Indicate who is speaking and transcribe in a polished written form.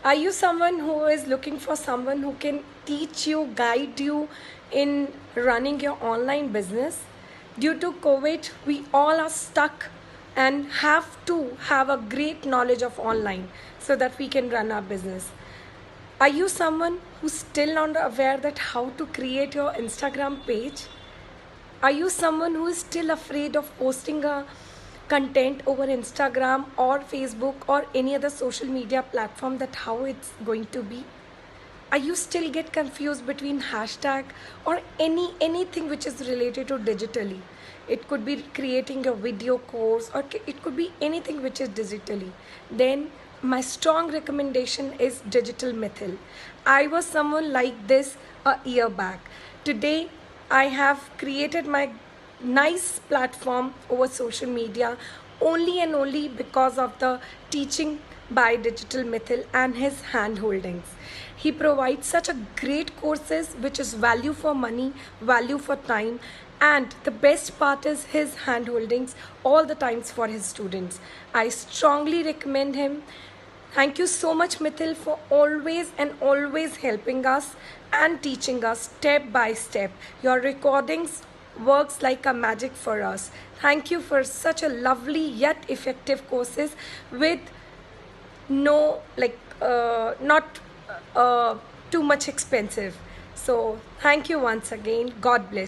Speaker 1: Are you someone who is looking for someone who can teach you, guide you in running your online business? Due to COVID, we all are stuck and have to have a great knowledge of online so that we can run our business. Are you someone who's still not aware that how to create your Instagram page? Are you someone who is still afraid of posting a content over Instagram or Facebook or any other social media platform, that how it's going to be? Are you still get confused between hashtag or anything which is related to digitally? It could be creating a video course, or it could be anything which is digitally. Then my strong recommendation is Digital Mitthyl. I was someone like this a year back. Today I have created my nice platform over social media only and only because of the teaching by Digital Mitthyl and his hand holdings. He provides such a great courses which is value for money, value for time, and the best part is his hand holdings all the times for his students. I strongly recommend him. Thank you so much, Mitthyl, for always and always helping us and teaching us step by step. Your recordings works like a magic for us. Thank you for such a lovely yet effective courses with no not too much expensive. So thank you once again. God bless.